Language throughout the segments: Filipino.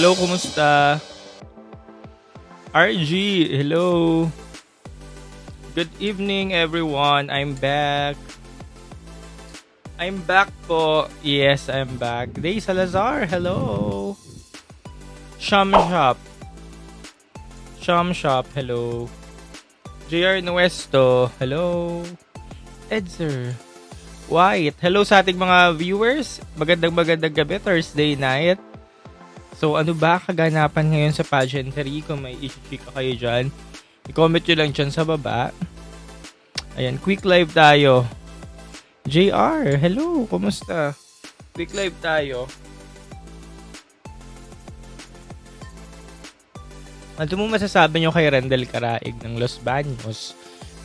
Hello, kumusta? RG, hello. Good evening, everyone. I'm back. I'm back po. Yes, I'm back. Day Salazar, hello. Sham Shop. Sham Shop, hello. JR Nuesto, hello. Edzer. White, hello sa ating mga viewers. Magandang gabi, Thursday night. So, ano ba kaganapan ngayon sa pageantry? Kung may isi-chika kayo dyan, i-comment nyo lang dyan sa baba. Ayan, quick live tayo. JR, hello, kumusta? Quick live tayo. Ano mo masasabi nyo kay Rendel Caraig ng Los Baños?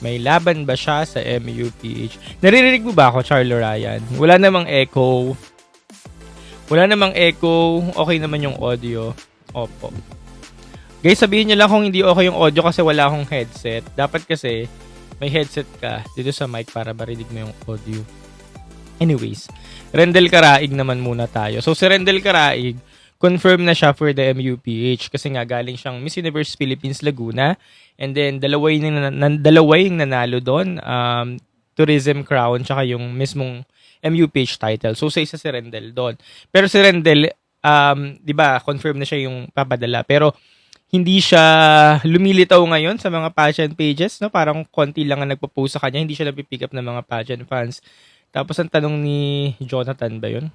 May laban ba siya sa MUPH? Naririnig mo ba ako, Charlo Ryan? Wala namang echo. Okay naman yung audio. Opo. Guys, sabihin nyo lang kung hindi okay yung audio kasi wala akong headset. Dapat kasi may headset ka dito sa mic para marinig mo yung audio. Anyways, Rendel Caraig naman muna tayo. So, si Rendel Caraig, confirm na siya for the MUPH kasi nga galing siyang Miss Universe Philippines Laguna. And then, dalawa yung nanalo doon. Tourism Crown, tsaka yung mismong MUPH title. So, sa isa si Rendel doon. Pero si Rendel, di ba, confirm na siya yung papadala. Pero, hindi siya lumilitaw ngayon sa mga pageant pages, no? Parang konti lang ang nagpo-post sa kanya. Hindi siya napipick up ng mga pageant fans. Tapos, ang tanong ni Jonathan ba yun?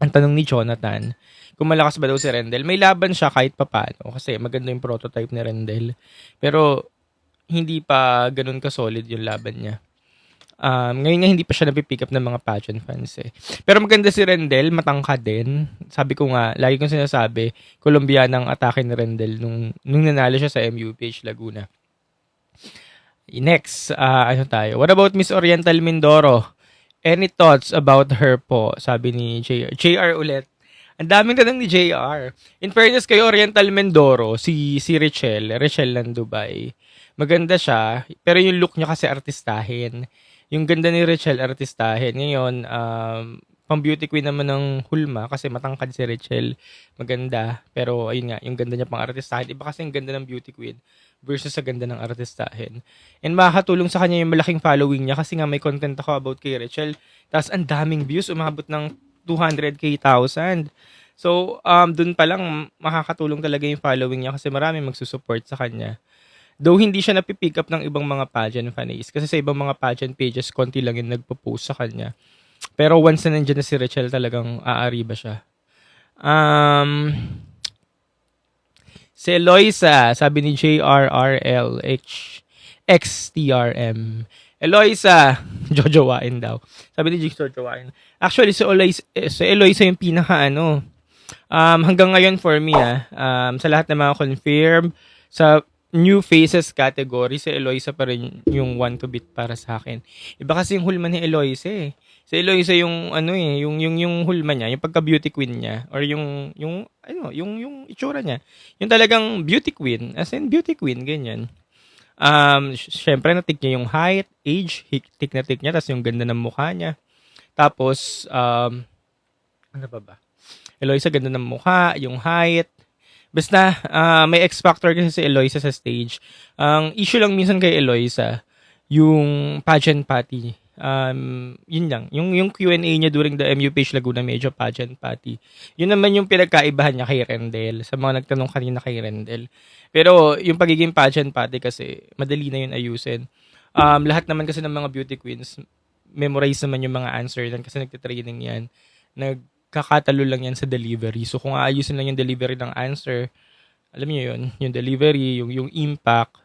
Ang tanong ni Jonathan, kung malakas ba daw si Rendel, may laban siya kahit papano. Kasi maganda yung prototype ni Rendel. Pero, hindi pa ganun ka-solid yung laban niya. Ngayon nga hindi pa siya napipick up ng mga pageant fans eh. Pero maganda si Rendel, matangkad din. Sabi ko nga, lagi kong sinasabi, Colombianang atake ni Rendel nung nanalo siya sa MUPH Laguna. Next, ano tayo? What about Miss Oriental Mindoro? Any thoughts about her po? Sabi ni JR. JR ulit. Ang daming tanong ni JR. In fairness kay Oriental Mindoro, si Richelle ng Dubai. Maganda siya, pero yung look niya kasi artistahin. Yung ganda ni Richelle artistahin. Ngayon, pang beauty queen naman ng Hulma kasi matangkad si Richelle. Maganda. Pero ayun nga, yung ganda niya pang artistahin. Iba kasi yung ganda ng beauty queen versus sa ganda ng artistahin. And makakatulong sa kanya yung malaking following niya kasi nga may content ako about kay Richelle. Tapos ang daming views, umabot ng 200,000. So, dun pa lang makakatulong talaga yung following niya kasi marami magsusupport sa kanya. Though hindi siya napipick up ng ibang mga pageant fans kasi sa ibang mga pageant pages, konti lang yung nagpo-post sa kanya. Pero once na nandiyan na si Richelle, talagang aariba siya. Si Eloisa, sabi ni JRRLHXTRM. Eloisa, jojowain daw. Sabi ni Jigsaw, jojowain. Actually, si Eloisa yung pinaka hanggang ngayon for me sa lahat ng mga confirm, sa new faces category, si Eloisa pa rin yung one to beat para sa akin. Iba kasi yung hulma ni Eloisa eh. Si Eloisa yung yung hulma niya, yung pagka beauty queen niya or yung itsura niya. Yung talagang beauty queen, as in beauty queen ganyan. Syempre natik niya yung height, age, tik niya tapos yung ganda ng mukha niya. Tapos ano ba? Eloisa ganda ng mukha, yung height. Basta, may X factor kasi si Eloisa sa stage. Ang issue lang minsan kay Eloisa, yung pageant party. Yun lang. Yung Q&A niya during the MUPH Laguna, medyo pageant party. Yun naman yung pinagkaibahan niya kay Rendel. Sa mga nagtanong kanina kay Rendel. Pero yung pagiging pageant party kasi, madali na yun ayusin. Lahat naman kasi ng mga beauty queens, memorize naman yung mga answer lang kasi nagtitraining yan. Kakatalo lang yan sa delivery. So, kung aayusin lang yung delivery ng answer, alam niyo yun, yung delivery, yung impact,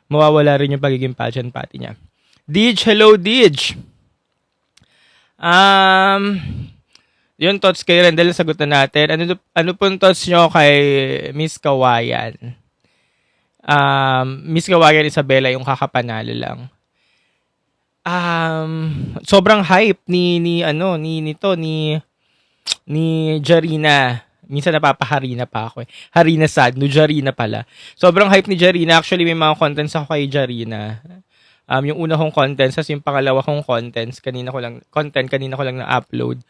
mawawala rin yung pagiging pageant party niya. Dij, hello Dij! Yung thoughts kay Rendel, sagutan natin. Ano pong thoughts nyo kay Miss Kawayan? Miss Kawayan Isabela, yung kakapanalo lang. Sobrang hype ni Jarina. Minsan napapaharina pa ako eh. Harina sad, no Jarina pala. Sobrang hype ni Jarina. Actually, may mga contents ako kay Jarina. Yung una kong contents, as yung pangalawa kong contents, kanina ko lang na-upload.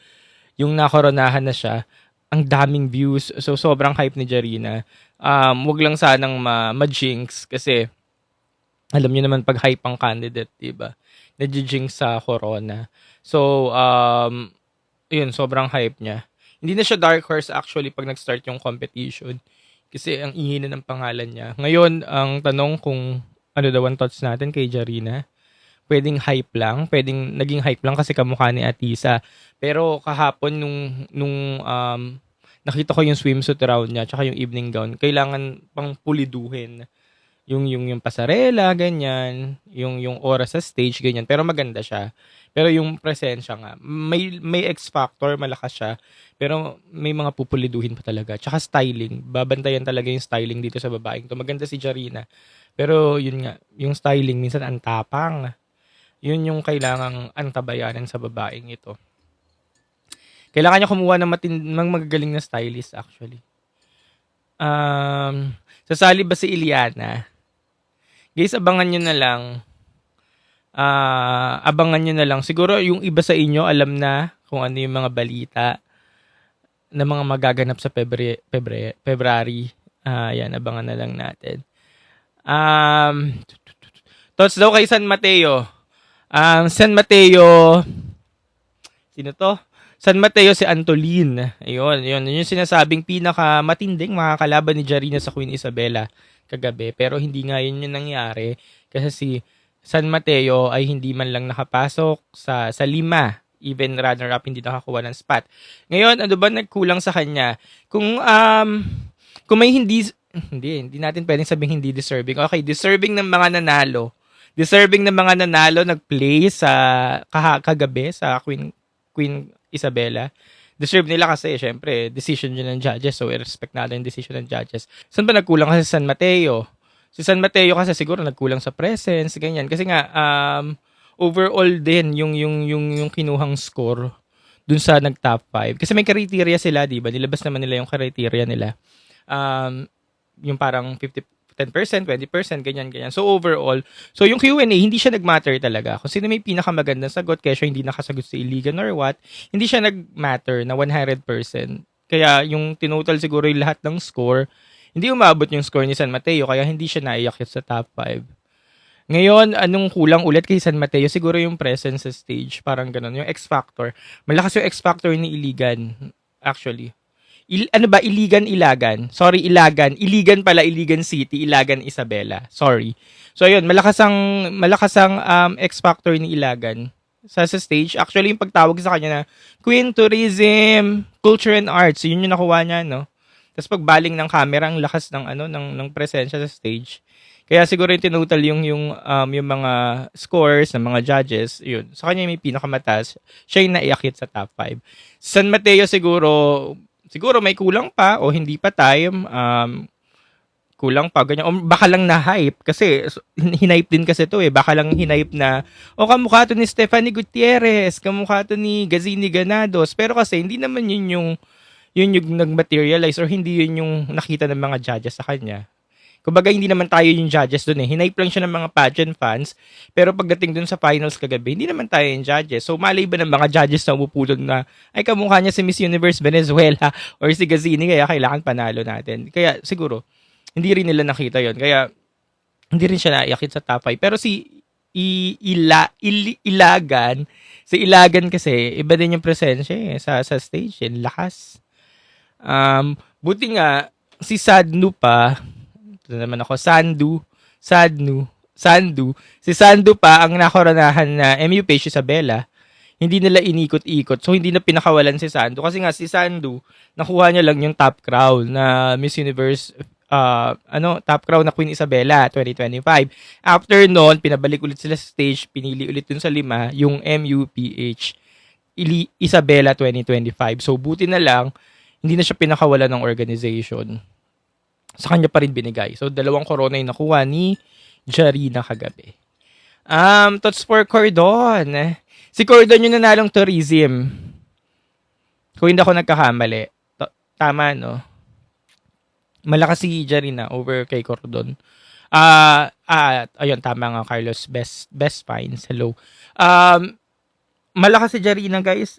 Yung nakoronahan na siya. ang daming views. So, sobrang hype ni Jarina. Wag lang sanang ma-jinx kasi alam niyo naman 'pag hype ang candidate, 'di ba? Nagi-jinx sa corona. So, yun, sobrang hype niya. Hindi na siya dark horse actually 'pag nag-start yung competition. Kasi ang ingay na ng pangalan niya. Ngayon, ang tanong kung ano daw ang thoughts natin kay Jarina. Puwedeng hype lang, puwedeng naging hype lang kasi kamukha ni Atisa. Pero kahapon nung nakita ko yung swimsuit round niya tsaka yung evening gown, kailangan pang puliduhin. Yung pasarela, ganyan, yung oras sa stage, ganyan. Pero maganda siya. Pero yung presensya nga, may X factor, malakas siya. Pero may mga pupuliduhin pa talaga. Tsaka styling. Babantayan talaga yung styling dito sa babaeng to. Maganda si Jarina. Pero yun nga, yung styling minsan ang tapang. Yun yung kailangang antabayanan sa babaeng ito. Kailangan niya kumuha ng magagaling na stylist actually. Sasali ba si Iliana? Guys, abangan nyo na lang. Abangan nyo na lang. Siguro yung iba sa inyo alam na kung ano yung mga balita na mga magaganap sa February. Yan, abangan na lang natin. Thoughts daw kay San Mateo. San Mateo, sino to? San Mateo si Antolin. Ayun, yun yung sinasabing pinakamatinding makakalaban ni Jarina sa Queen Isabela kagabi. Pero hindi nga yun yung nangyari kasi si San Mateo ay hindi man lang nakapasok sa 5. Even runner-up hindi nakakuha ng spot. Ngayon, ano ba nagkulang sa kanya? Kung may hindi natin pwedeng sabing hindi deserving. Okay, deserving ng mga nanalo. Deserving ng mga nanalo nag-play sa kagabi sa Queen Isabela. Deserve nila kasi syempre decision yun ng judges, so i-respect natin yung decision ng judges. Saan ba nagkulang kasi San Mateo? Si San Mateo kasi siguro nagkulang sa presence, ganyan. Kasi nga overall din yung kinuhang score dun sa nag-top 5. Kasi may criteria sila, 'di ba? Nilabas naman nila yung criteria nila. Yung parang 10%, 20%, ganyan. So overall, so yung Q&A, hindi siya nag-matter talaga. Kung sino may pinakamagandang sagot, kaya siya hindi nakasagot sa Iligan or what, hindi siya nag-matter na 100%. Kaya yung tinotal siguro yung lahat ng score, hindi umabot yung score ni San Mateo, kaya hindi siya naiakyat sa top 5. Ngayon, anong kulang ulit kay San Mateo? Siguro yung presence sa stage, parang ganun. Yung X Factor. Malakas yung X Factor ni Iligan, actually. Iligan, Ilagan. Sorry, Ilagan. Iligan pala, Iligan City, Ilagan, Isabela. Sorry. So, ayun, malakas ang X Factor ni Ilagan sa stage. Actually, yung pagtawag sa kanya na Queen Tourism, Culture and Arts, yun yung nakuha niya, no? Tapos pagbaling ng camera, ang lakas ng presensya sa stage. Kaya siguro yung tinotal yung mga scores ng mga judges, yun. Sa kanya may pinakamataas, siya yung naiakit sa top 5. San Mateo siguro may kulang pa o hindi pa time, kulang pa, ganyan. O baka lang na-hype kasi hinipe din kasi to eh. Baka lang hinipe na, kamukha to ni Stephanie Gutierrez, kamukha to ni Gazini Ganados. Pero kasi hindi naman yun yung nag-materialize or hindi yun yung nakita ng mga judges sa kanya. Kumbaga, hindi naman tayo yung judges dun eh. Hinipe lang siya ng mga pageant fans. Pero pagdating dun sa finals kagabi, hindi naman tayo yung judges. So, malay ba ng mga judges na umupo dun na, ay, kamukha niya si Miss Universe Venezuela or si Gazini, kaya kailangan panalo natin. Kaya, siguro, hindi rin nila nakita yon. Kaya, hindi rin siya naiakit sa top 5. Pero si Ilagan kasi, iba din yung presensya eh, sa stage. Yung lakas. Buti nga, si Sadnu pa, ito naman ako, Sandu. Si Sandu pa ang nakoronahan na MU Page Isabela. Hindi nila inikot-ikot. So, hindi na pinakawalan si Sandu. Kasi nga, si Sandu, nakuha niya lang yung top crown na Miss Universe, top crown na Queen Isabela 2025. After noon, pinabalik ulit sila sa stage, pinili ulit dun sa 5, yung MUPH Isabela 2025. So, buti na lang, hindi na siya pinakawalan ng organization. Sa kanya pa rin binigay. So, 2 corona yung nakuha ni Jarina kagabi. Thoughts for Cordon. Si Cordon yung nanalong tourism. Kung hindi ako nagkakamali. Tama, no? Malakas si Jarina over kay Cordon. Ayun, tama nga, Carlos. Best finds. Hello. malakas si Jarina, guys.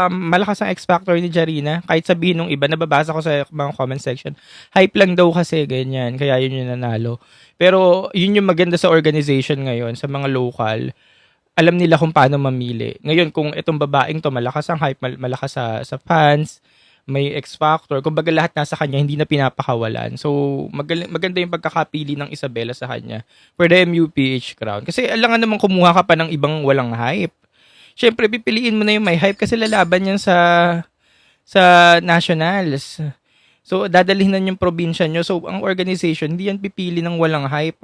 Malakas ang X Factor ni Jarina. Kahit sabihin nung iba, nababasa ko sa mga comment section. Hype lang daw kasi, ganyan. Kaya yun yung nanalo. Pero yun yung maganda sa organization ngayon, sa mga local. Alam nila kung paano mamili. Ngayon, kung itong babaeng to, malakas ang hype, malakas sa fans, may X Factor. Kumbaga lahat nasa kanya, hindi na pinapakawalan. So, maganda yung pagkakapili ng Isabela sa kanya for the MUPH crown. Kasi alangan naman kumuha ka pa ng ibang walang hype. Siyempre, pipiliin mo na yung may hype kasi lalaban yan sa nationals. So, dadalhin na yung probinsya nyo. So, ang organization, hindi yan pipili ng walang hype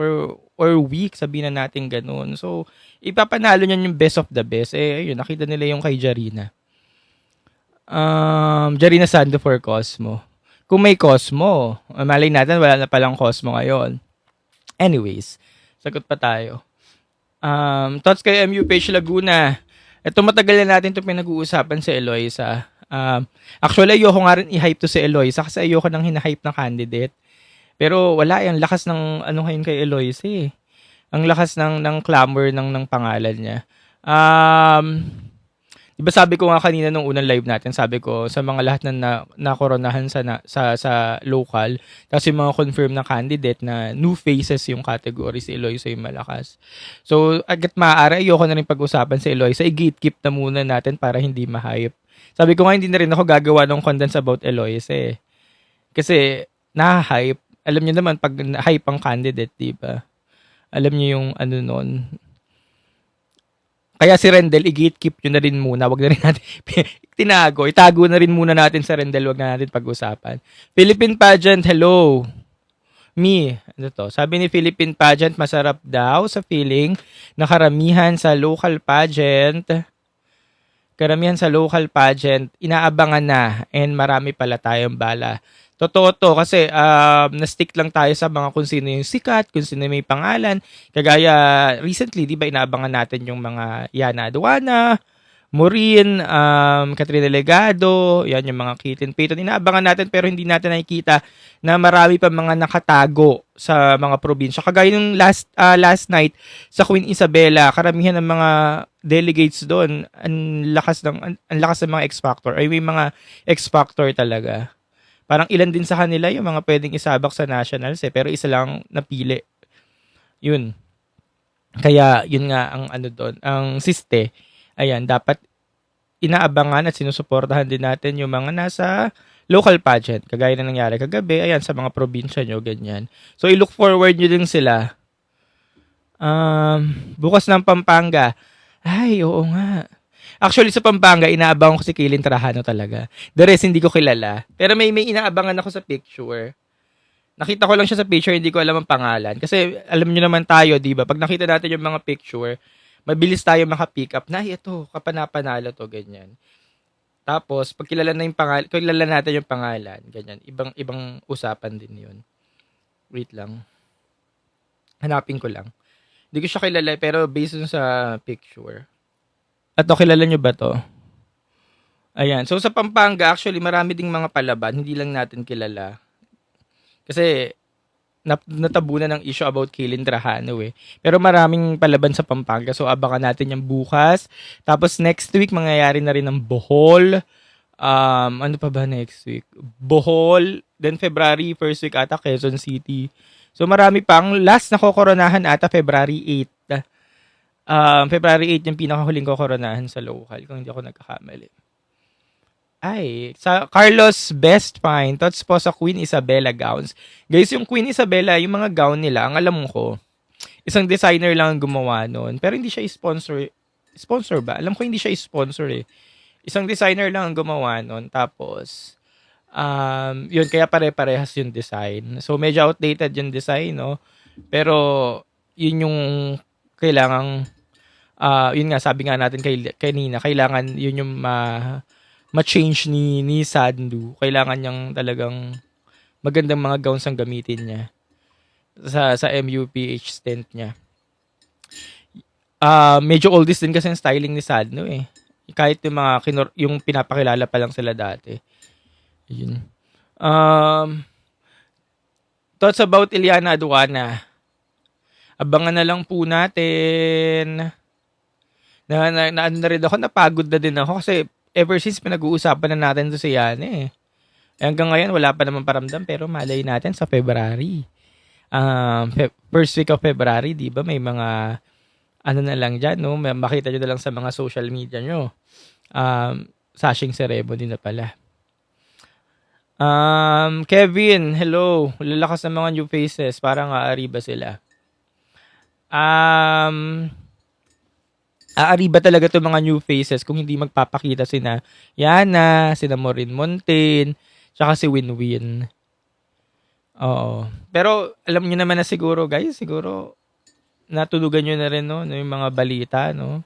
or weak, sabihin na natin ganun. So, ipapanalo niyan yung best of the best. Eh, ayun, nakita nila yung kay Jarina. Jarina Sando for Cosmo. Kung may Cosmo, malay natin, wala na palang Cosmo ngayon. Anyways, sagot pa tayo. Thoughts kay MUPH Laguna. Ito matagal na natin ito pinag-uusapan si Eloisa. Actually, ayoko nga rin i-hype to si Eloisa kasi ayoko nang hina-hype na candidate. Pero wala yung lakas ng ano ngayon kay Eloisa eh. Ang lakas ng clamor ng pangalan niya. Diba sabi ko nga kanina nung unang live natin, sabi ko sa mga lahat na nakoronahan sa local, kasi mga confirm na candidate na new faces yung category, si Eloisa yung malakas. So, agad maaari, ayoko na rin pag-usapan si Eloisa, i-gatekeep na muna natin para hindi ma-hype. Sabi ko nga, hindi na rin ako gagawa ng content about Eloisa eh. Kasi, na-hype. Alam niyo naman, pag hype ang candidate, diba? Alam niyo yung ano nun. Kaya si Rendel, i-gatekeep nyo na rin muna. Wag na rin natin tinago. Itago na rin muna natin sa Rendel. Wag na natin pag-usapan. Philippine Pageant, hello. Me, ano to? Sabi ni Philippine Pageant, masarap daw sa feeling na karamihan sa local pageant, inaabangan na and marami pala tayong bala. Totoo to kasi na-stick lang tayo sa mga kung sino yung sikat, kung sino may pangalan. Kagaya recently, di ba inaabangan natin yung mga Yana Aduana, Maureen, Katrina Legado, yan yung mga Caitlyn Payton. Inaabangan natin pero hindi natin nakikita na marami pa mga nakatago sa mga probinsya. Kagaya yung last night sa Queen Isabela, karamihan ng mga delegates doon, ang lakas ng mga X-Factor. Ay may mga X-Factor talaga. Parang ilan din sa kanila yung mga pwedeng isabak sa nationals eh, pero isa lang napili. Yun. Kaya yun nga ang ano doon, ang siste. Ayan, dapat inaabangan at sinusuportahan din natin yung mga nasa local pageant. Kagaya na nangyari kagabi, ayan, sa mga probinsya nyo, ganyan. So, i-look forward nyo din sila. Bukas ng Pampanga. Ay, oo nga. Actually, sa Pampanga, inaabangan ko si Kaylin Trajano talaga. The rest, hindi ko kilala. Pero may inaabangan ako sa picture. Nakita ko lang siya sa picture, hindi ko alam ang pangalan. Kasi alam nyo naman tayo, di ba? Pag nakita natin yung mga picture, mabilis tayo maka-pick up na, ito, kapanapanalo to, ganyan. Tapos, pag kilala natin yung pangalan, ganyan. Ibang usapan din yun. Wait lang. Hanapin ko lang. Hindi ko siya kilala, pero based sa picture. At kilala nyo ba to? Ayan. So, sa Pampanga, actually, marami ding mga palaban. Hindi lang natin kilala. Kasi, natabunan ng issue about Kaylin Trajano eh. Pero maraming palaban sa Pampanga. So, abangan natin yung bukas. Tapos, next week, mangyayari na rin ng Bohol. Ano pa ba next week? Bohol. Then, February, first week ata, Quezon City. So, marami pang. Last na kokoronahan ata, February 8. February 8 yung pinakahuling kokoronahan sa local, kung hindi ako nagkakamali. Ay, sa Carlos Best Find, thoughts po sa Queen Isabella gowns. Guys, yung Queen Isabella, yung mga gown nila, ang alam ko, isang designer lang ang gumawa nun. Pero hindi siya sponsor. Sponsor ba? Alam ko hindi siya sponsor eh. Isang designer lang ang gumawa nun. Tapos, yun, kaya pare-parehas yung design. So, medyo outdated yung design, no? Pero, yun yung kailangang yun nga, sabi nga natin kanina, kailangan yun yung ma-change ni Sandu. Kailangan niyang talagang magandang mga gowns ang gamitin niya sa MUPH stint niya. Medyo oldies din kasi yung styling ni Sandu eh. Kahit yung mga yung pinapakilala pa lang sila dati. Yun. Thoughts about Eliana Aduana. Abangan na lang po natin. Ano na rin ako, napagod na din ako kasi ever since pinag-uusapan na natin to si Yana eh. Hanggang ngayon, wala pa naman paramdam pero malay natin sa February. First week of February, di ba, may mga ano na lang dyan, no? Makita nyo na lang sa mga social media nyo. Sashing ceremony na pala. Kevin, hello. Lalakas ng mga new faces. Parang aariba sila. Aariba talaga to mga new faces kung hindi magpapakita sina Yana, sina Maureen Montagne, tsaka si Winwin. Oo. Pero alam niyo naman na siguro, guys, siguro natulugan niyo na rin, no, yung mga balita, no?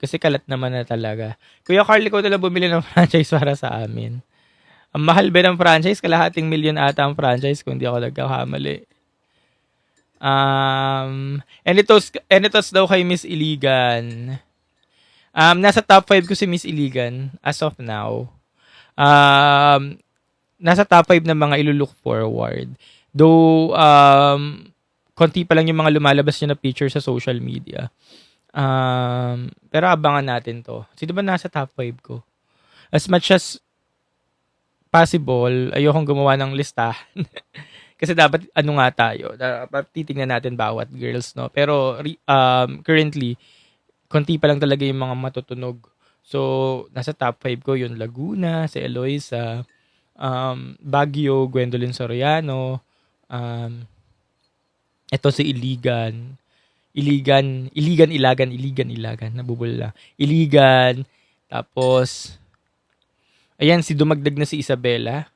Kasi kalat naman na talaga. Kuya Carl, ikaw na lang bumili ng franchise para sa amin. Ang mahal ba ng franchise? Kalahating milyon ata ang franchise kung hindi ako nagkakamali. Enitos daw kay Miss Iligan. Nasa top 5 ko si Miss Iligan as of now. Nasa top 5 na mga ilulook forward. Though, konti pa lang yung mga lumalabas niya na picture sa social media. Pero abangan natin to. Sino ba nasa top 5 ko? As much as possible, ayokong gumawa ng listahan. Kasi dapat, ano nga tayo, dapat titingnan natin bawat girls, no? Pero, currently, konti pa lang talaga yung mga matutunog. So, nasa top 5 ko yung Laguna, si Eloisa, Baguio, Gwendolyn Soriano, ito si Iligan, nabubula. Iligan, tapos, ayan, si dumagdag na si Isabela,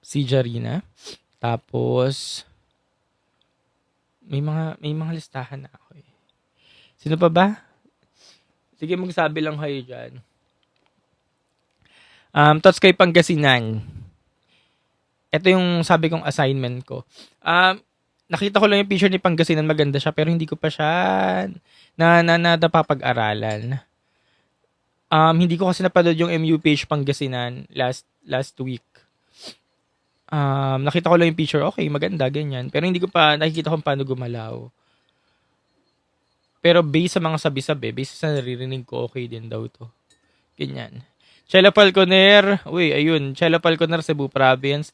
si Jarina, tapos, may mga listahan na ako eh. Sino pa ba? Sige, magsabi lang kayo dyan. Thoughts kay Pangasinan. Ito yung sabi kong assignment ko. Nakita ko lang yung picture ni Pangasinan, maganda siya, pero hindi ko pa siya napapag-aralan. Hindi ko kasi napanood yung MU page Pangasinan last week. Nakita ko lang yung picture, okay, maganda, ganyan. Pero hindi ko pa nakikita kung paano gumalaw. Pero based sa mga sabi-sabi, based sa naririnig ko, okay din daw to. Ganyan. Chela Falconer, Chela Falconer, Cebu Province.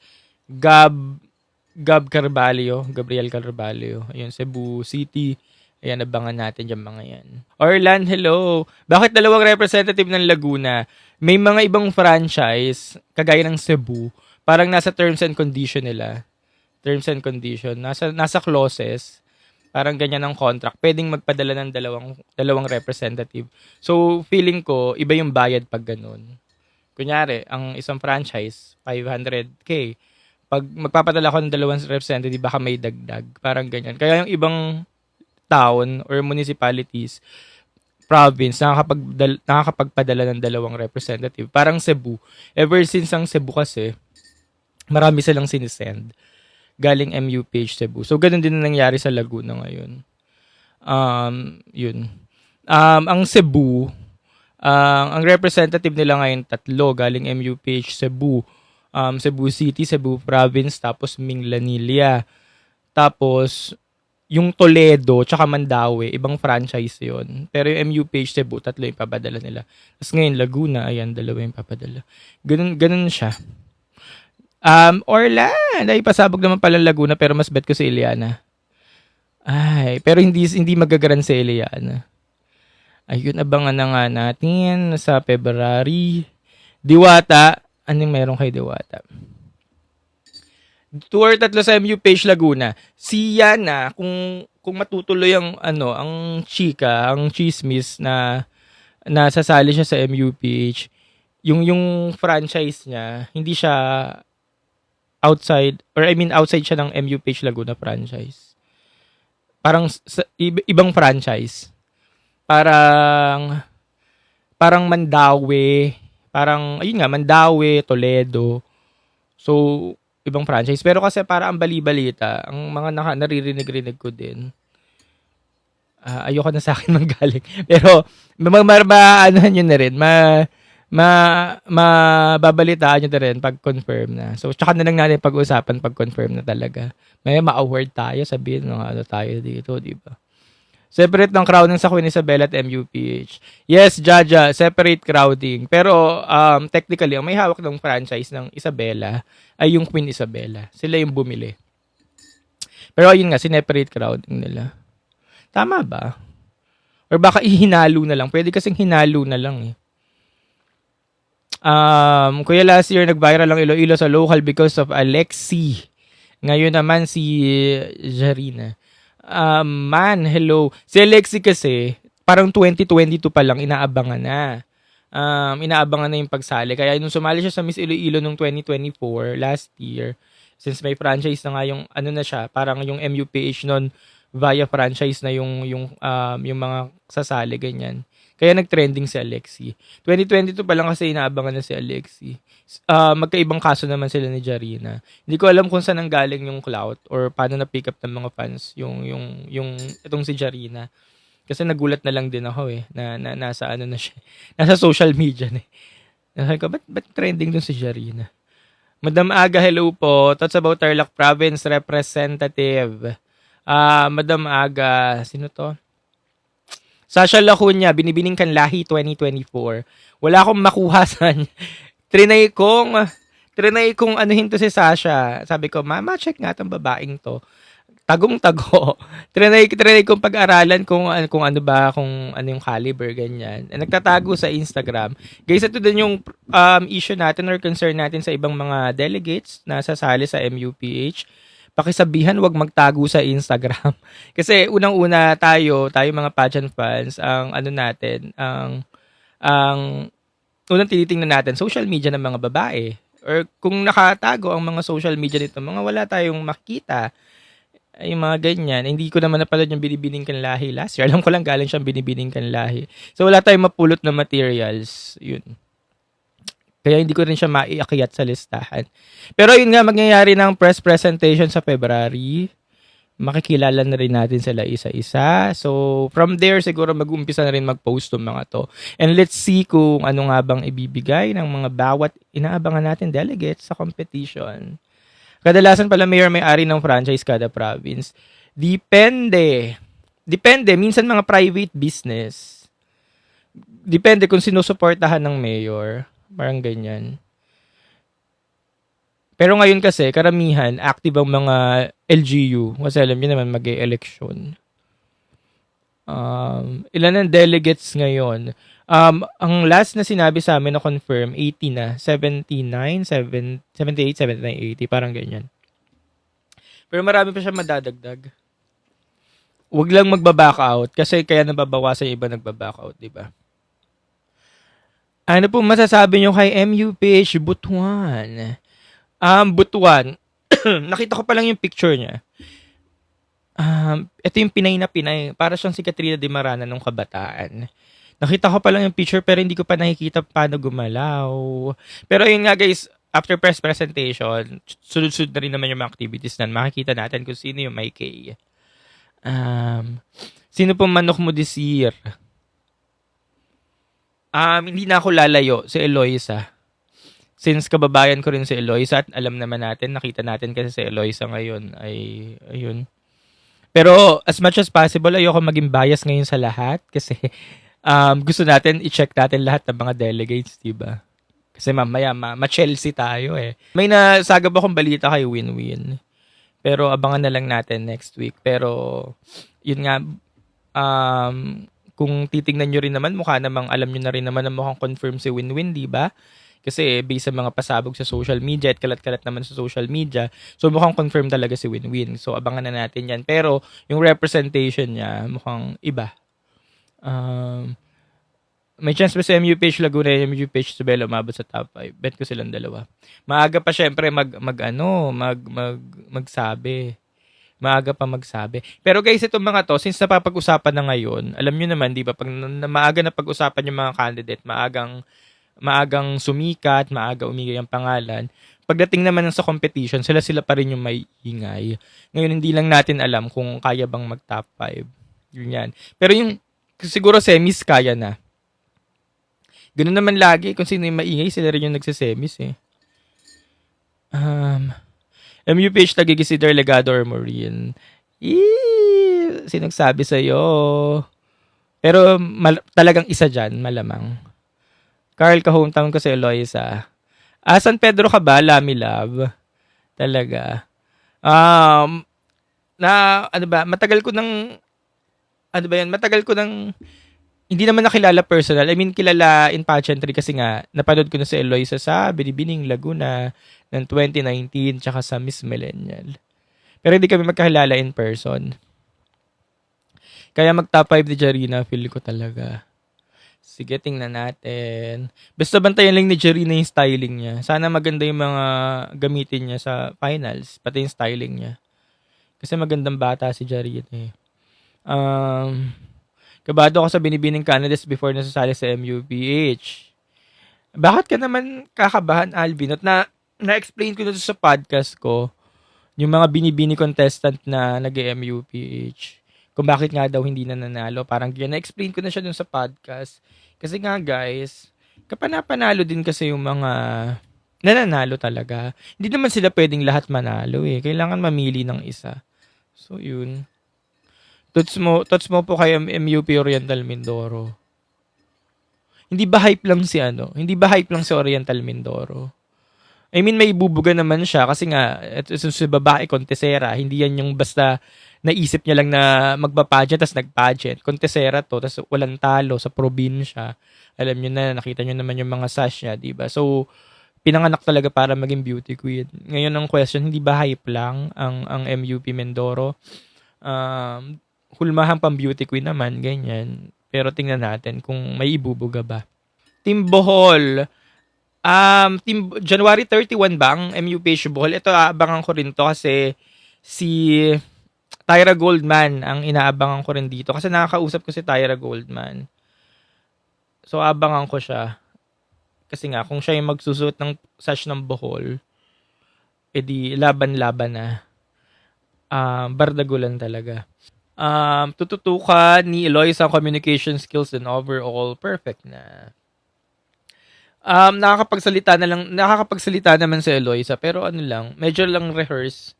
Gabriel Carvalho. Ayun, Cebu City. Ayan, abangan natin dyan mga yan. Orlan, hello. Bakit dalawang representative ng Laguna? May mga ibang franchise, kagaya ng Cebu, parang nasa terms and condition nila. Terms and condition. Nasa clauses. Parang ganyan ang contract. Pwedeng magpadala ng dalawang representative. So, feeling ko, iba yung bayad pag ganun. Kunyari, ang isang franchise, 500K. Pag magpapadala ko ng dalawang representative, baka may dagdag. Parang ganyan. Kaya yung ibang town or municipalities, province, nakakapagpadala ng dalawang representative. Parang Cebu. Ever since ang Cebu kasi, marami silang sinisend galing MU page Cebu. So, ganun din na nangyari sa Laguna ngayon. Yun. Ang Cebu, ang representative nila ngayon 3 galing MU page Cebu. Cebu City, Cebu Province, tapos Minglanilla. Tapos, yung Toledo, tsaka Mandaue, ibang franchise yon. Pero yung MU page Cebu, 3 yung papadala nila. Tapos ngayon, Laguna, ayan, 2 yung papadala. Ganun siya. Orlan, ay pasabog naman pala Laguna pero mas bet ko si Eliana. Ay, pero hindi magagaran si Eliana. Ayun, abangan na nga natin sa February. Diwata, anong meron kay Diwata? 2 or 3 sa MU page Laguna. Si Yana, kung matutuloy ang chika, ang chismis na nasasali siya sa MU page, yung franchise niya, hindi siya outside siya ng MU page Laguna franchise. Parang ibang franchise. Parang Mandaue, Mandaue, Toledo. So, ibang franchise. Pero kasi para ang bali-balita, ang mga naririnig-rinig ko din, ayoko na sa akin manggaling. Pero, yun na rin, mababalitaan nyo na rin pag-confirm na. So, tsaka na lang natin pag-usapan pag-confirm na talaga. May ma-award tayo, sabihin mga tayo dito, di ba? Separate ng crowding sa Queen Isabel at MUPH. Yes, Jaja, separate crowding. Pero technically, ang may hawak ng franchise ng Isabela ay yung Queen Isabela. Sila yung bumili. Pero ayun nga, sineperate crowding nila. Tama ba? Or baka ihinalo na lang. Pwede kasing hinalo na lang eh. Kuya last year, nag-viral ang Iloilo sa local because of Alexi. Ngayon naman si Jarina. Man, hello. Si Alexi kasi, parang 2022 pa lang, inaabangan na. Inaabangan na yung pagsali. Kaya nung sumali siya sa Miss Iloilo nung 2024, last year, since may franchise na nga yung, ano na siya, parang yung MUPH nun, via franchise na yung mga sasali, ganyan. Kaya nag-trending si Alexi. 2022 pa lang kasi inaabangan na si Alexi. Magkaibang kaso naman sila ni Jarina. Hindi ko alam kung saan nanggaling yung clout or paano na-pick up ng mga fans yung itong si Jarina. Kasi nagulat na lang din ako na nasa ano na siya. Nasa social media na. Sabi ko, ba't trending dun si Jarina? Madam Aga, hello po. Thoughts about Tarlac Province Representative. Madam Aga, sino to? Sasha Lacuna, Binibining Kanlahi 2024. Wala akong makuha saan. Trinay kong anuhin to si Sasha. Sabi ko, mama, check nga itong babaeng to. Tagong-tago. Trinay kong pag-aralan kung ano yung caliber, ganyan. Nagtatago sa Instagram. Guys, ito din yung issue natin or concern natin sa ibang mga delegates na sasali sa MUPH. Pakisabihan, wag magtago sa Instagram. Kasi unang-una tayo mga pageant fans, ang unang tinitingnan natin, social media ng mga babae. Or kung nakatago ang mga social media nito, mga wala tayong makita. Yung mga ganyan. Hindi ko naman napanood yung Binibining Kanlahi last year. Alam ko lang galing siyang Binibining Kanlahi. So wala tayong mapulot na materials. Yun. Kaya hindi ko rin siya maiakyat sa listahan. Pero yun nga, mangyayari ng press presentation sa February. Makikilala na rin natin sila isa-isa. So, from there, siguro mag-umpisa na rin mag-post ng mga to. And let's see kung ano nga bang ibibigay ng mga bawat inaabangan natin delegates sa competition. Kadalasan pala mayor may-ari ng franchise kada province. Depende. Minsan mga private business. Depende kung sinusuportahan ng mayor. Parang ganyan. Pero ngayon kasi, karamihan, active ang mga LGU. Kasi alam niyo naman, mag-e-election. Ilan ang delegates ngayon? Ang last na sinabi sa amin na confirm, 80 na. 79, 78, 79, 80. Parang ganyan. Pero marami pa siya madadagdag. Huwag lang magbaback out. Kasi kaya nababawasan yung iba nagbaback out, di ba? Ano po masasabi nyo kay MUPH Butuan? Butuan. Nakita ko pa lang yung picture niya. Ito yung Pinay na Pinay. Para siyang si Katrina de Marana nung kabataan. Nakita ko pa lang yung picture pero hindi ko pa nakikita paano gumalaw. Pero yun nga guys, after press presentation, sunod-sunod na rin naman yung mga activities na makikita natin kung sino yung may K. Sino pong manok mo this year? Hindi na ako lalayo si Eloisa. Since kababayan ko rin si Eloisa at alam naman natin, nakita natin kasi si Eloisa ngayon ay ayun. Pero as much as possible, ayoko maging bias ngayon sa lahat kasi gusto natin i-check natin lahat ng mga delegates, diba? Kasi mamaya ma-Chelsea tayo eh. May nasagab akong balita kay Win-Win. Pero abangan na lang natin next week. Pero yun nga, kung titingnan nyo rin naman, mukha namang alam nyo na rin naman na mukhang confirm si Win-Win, di ba? Kasi based sa mga pasabog sa social media at kalat-kalat naman sa social media, so mukhang confirm talaga si Win-Win. So abangan na natin yan. Pero yung representation niya, mukhang iba. May chance ba sa MUPH Laguna and MUPH Isabela umabot sa top 5? Bet ko silang dalawa. Maaga pa syempre magsabi. Maaga pa magsabi. Pero guys, itong mga to, since napapag-usapan na ngayon, alam nyo naman, di ba, pag maaga na pag-usapan yung mga candidate, maagang sumikat, maaga umigay ang pangalan. Pagdating naman sa competition, sila pa rin yung may ingay. Ngayon, hindi lang natin alam kung kaya bang mag-top 5. Yun yan. Pero yung, siguro semis kaya na. Ganun naman lagi, kung sino yung maingay, sila rin yung nagsisemis eh. MUPH Taguig si Legado or Maureen. Sinong sabi sa'yo? Pero talagang isa dyan, malamang. Carl, ka-hometown ko si Eloisa. San Pedro ka ba, Lami Love? Talaga. Um, ano ba, matagal ko nang, hindi naman nakilala personal. I mean, kilala in pageantry kasi nga, napanood ko na si Eloisa sa Binibining Laguna ng 2019 tsaka sa Miss Millennial. Pero hindi kami magkakilala in person. Kaya mag-top 5 ni Jarina, feel ko talaga. Sige, tingnan natin. Basta bantayan lang ni Jarina yung styling niya. Sana maganda yung mga gamitin niya sa finals, pati yung styling niya. Kasi magandang bata si Jarina eh. Kabado ako sa Binibining Candidates before nasasali sa MUPH. Bakit ka naman kakabahan, Alvin? At na-explain ko na sa podcast ko yung mga binibini contestant na nag-MUPH. Kung bakit nga daw hindi na nanalo. Parang na-explain ko na siya dun sa podcast. Kasi nga guys, kapanapanalo din kasi yung mga nananalo talaga. Hindi naman sila pwedeng lahat manalo eh. Kailangan mamili ng isa. So yun. Tots mo po kay MUP Oriental Mindoro. Hindi ba hype lang si Oriental Mindoro? I mean, may ibubuga naman siya kasi nga, ito si babae, kontesera. Hindi yan yung basta naisip niya lang na magpa-pageant, tas nag-pageant. Kontesera to, tas walang talo sa probinsya. Alam niyo na, nakita niyo naman yung mga sash niya, diba? So, pinanganak talaga para maging beauty queen. Ngayon ang question, hindi ba hype lang ang MUP Mindoro? Hulmahang pang beauty queen naman, ganyan. Pero tingnan natin kung may ibubuga ba. Team Bohol. January 31 ba ang MUPH Bohol? Ito, aabangan ko rin to kasi si Tyra Goldman ang inaabangan ko rin dito. Kasi nakakausap ko si Tyra Goldman. So, aabangan ko siya. Kasi nga, kung siya yung magsusuot ng sash ng Bohol, edi laban-laban na. Bardagulan talaga. Tututukan ni Eloisa ang communication skills and overall perfect na. Nakakapagsalita naman si Eloisa pero ano lang, medyo lang rehearse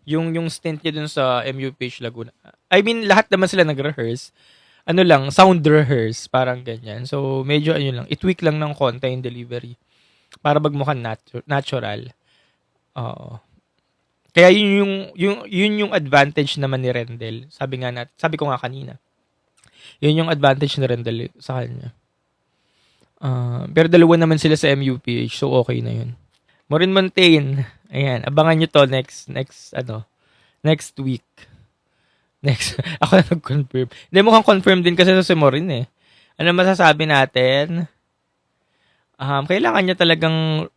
yung stint niya dun sa MUPH Laguna. I mean, lahat naman sila nag-rehearse. Ano lang, sound rehearse, parang ganyan. So, medyo lang, i-tweak lang ng konti yung delivery para magmukhang natural. Oo. Kaya yun yung advantage naman ni Rendel. Sabi ko nga kanina. Yun yung advantage ni Rendel sa kanya. Pero dalawa naman sila sa MUPH, so okay na yun. Maureen Montaigne, ayan, abangan nyo to next week. Ako na nag-confirm. Hindi, mukhang confirm din kasi si Maureen eh. Ano masasabi natin? Kailangan niya talagang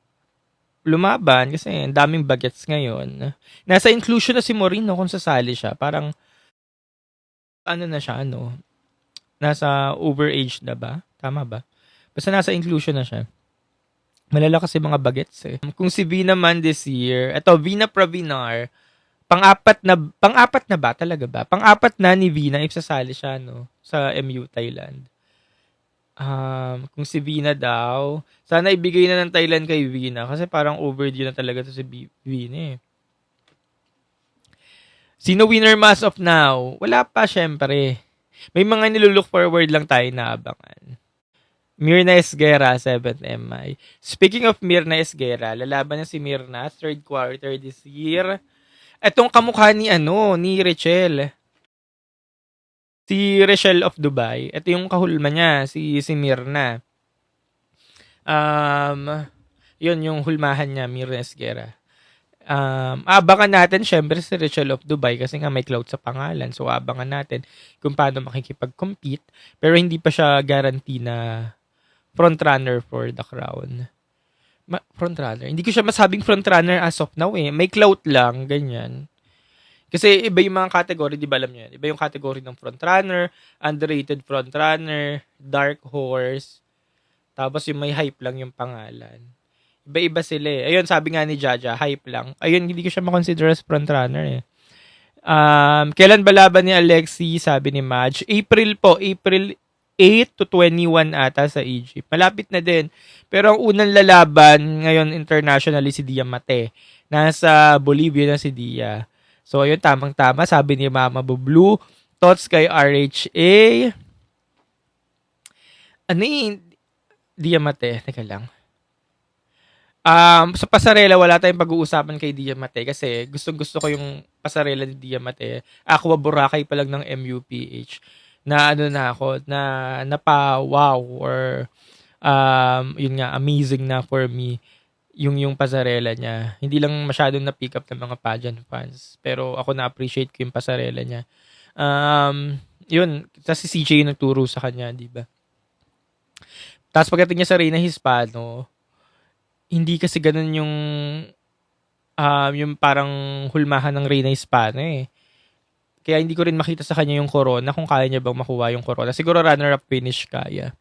lumaban kasi ang daming bagets ngayon. Nasa inclusion na si Maureen no, kung sasali siya. Parang, nasa overage na ba? Tama ba? Basta nasa inclusion na siya. Malala kasi mga bagets eh. Kung si Vina man this year, Vina Pravinar, pang-apat na ba? Talaga ba? Pang-apat na ni Vina if sasali siya sa MU Thailand. Kung si Vina daw, sana ibigay na ng Thailand kay Vina kasi parang overdue na talaga to si Vina eh. Sino winner as of now? Wala pa syempre. May mga nilulook forward lang tayo na abangan. Mirna Esguerra, 7th MI. Speaking of Mirna Esguerra, lalaban na si Mirna, 3rd quarter this year. Etong kamukha ni Rachel. Si Rachel of Dubai. Ito yung kahulma niya, si Mirna. Yun yung hulmahan niya, Mirna Esguerra. Abangan natin syempre si Rachel of Dubai kasi nga may clout sa pangalan. So abangan natin kung paano makikipag-compete. Pero hindi pa siya guarantee na frontrunner for the crown. Frontrunner. Hindi ko siya masabing frontrunner as of now eh. May clout lang, ganyan. Kasi iba yung mga category, di ba alam niyo yan? Iba yung category ng frontrunner, underrated frontrunner, dark horse, tapos yung may hype lang yung pangalan. Iba-iba sila eh. Ayun, sabi nga ni Jaja, hype lang. Ayun, hindi ko siya makonsider as frontrunner eh. Kailan ba laban ni Alexi? Sabi ni Madge. April 8 to 21 ata sa Egypt. Malapit na din. Pero ang unang lalaban ngayon internationally si Dia Mate. Nasa Bolivia na si Dia. So, ayun, tamang-tama. Sabi ni Mama Bublu, thoughts kay RHA. Ano Diamante, teka lang. Sa pasarela, wala tayong pag-uusapan kay Diamante kasi gustong-gusto ko yung pasarela ni Diamante. Aqua Boracay pa lang ng MUPH na ano na ako, na napa-wow or yun nga, amazing na for me yung pasarela niya. Hindi lang masyadong na-pick up ng mga pageant fans. Pero ako na-appreciate ko yung pasarela niya. Yun, kasi si CJ yung nagturo sa kanya, di ba? Tapos pagdating niya sa Reyna Hispano, hindi kasi ganun yung parang hulmahan ng Reyna Hispano eh. Kaya hindi ko rin makita sa kanya yung corona, kung kaya niya bang makuha yung corona. Siguro runner-up finish kaya.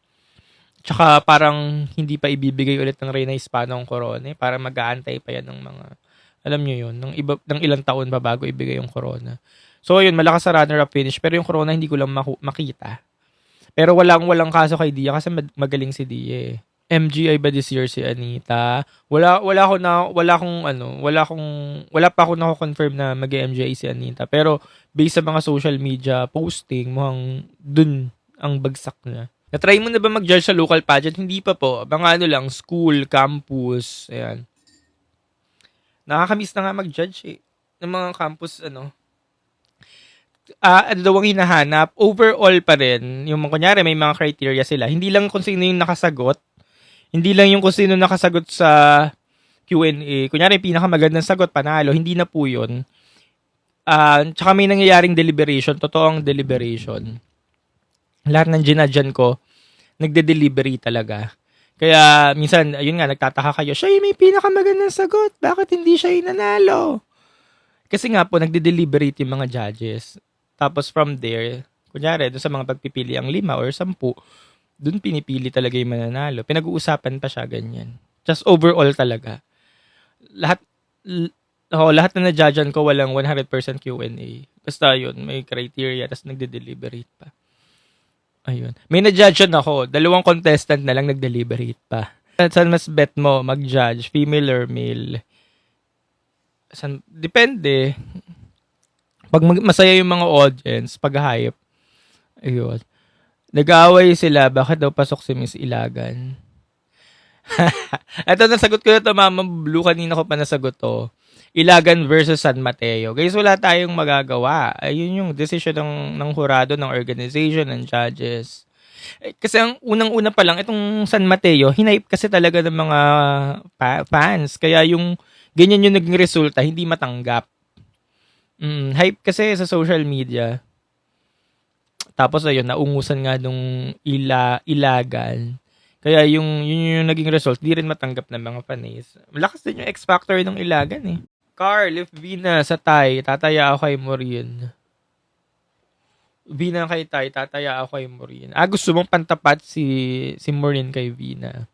Tsaka parang hindi pa ibibigay ulit ng Reyna Hispano ang corona eh. Parang mag-aantay pa yan ng mga, alam nyo yun, ng ilang taon pa bago ibigay yung corona. So yun, malakas sa runner-up finish. Pero yung corona hindi ko lang makita. Pero walang kaso kay Dia kasi magaling si Dia eh. MGI ba this year si Anita? Wala pa ako nako-confirm na mag-MGI si Anita. Pero based sa mga social media posting, mukhang dun ang bagsak niya. Na-try mo na ba mag-judge sa local pageant? Hindi pa po. Mga ano lang, school, campus, ayan. Nakakamiss na nga mag-judge eh. Ng mga campus, ano daw ang hinahanap, overall pa rin, yung kunyari may mga criteria sila, hindi lang kung sino yung nakasagot, hindi lang yung kung sino nakasagot sa Q&A, kunyari pinakamagandang sagot, panalo, hindi na po yun. Tsaka may nangyayaring deliberation, totoong deliberation. Lahat ng ginadyan ko, nagde-delivery talaga. Kaya minsan, ayun nga, nagtataka kayo, siya yung may pinakamagandang sagot, bakit hindi siya yung nanalo? Kasi nga po, nagde-deliberate yung mga judges. Tapos from there, kunyari, doon sa mga pagpipili ang 5 or 10, doon pinipili talaga yung mananalo. Pinag-uusapan pa siya, ganyan. Just overall talaga. Lahat na na-judgean ko, walang 100% Q&A. Basta yun, may criteria, tapos nagde-deliberate pa. Ayun. May na-judgean ako, 2 contestant na lang nag-deliberate pa. Saan mas bet mo mag-judge, female or male? Depende. Pag masaya yung mga audience, pag hype, ayun. Nag-aaway sila, bakit daw pasok si Miss Ilagan? Ito, nasagot ko na ito, Mama Blue. Kanina ko pa nasagot to. Ilagan versus San Mateo. Guys, wala tayong magagawa. Ayun yung decision ng hurado, ng organization, ng judges. Kasi ang unang-una pa lang, itong San Mateo, hinaip kasi talaga ng mga fans. Kaya yung ganyan yung naging resulta, hindi matanggap. Hype kasi sa social media. Tapos ayun, naungusan nga nung Ilagan. Kaya yun naging result, di rin matanggap ng mga fans. Malakas din yung X Factor ng Ilagan eh. Carl, if Vina sa Tay, tataya ako kay Morin. Vina kay Tay, tataya ako kay Morin. Gusto mong pantapat si Morin kay Vina.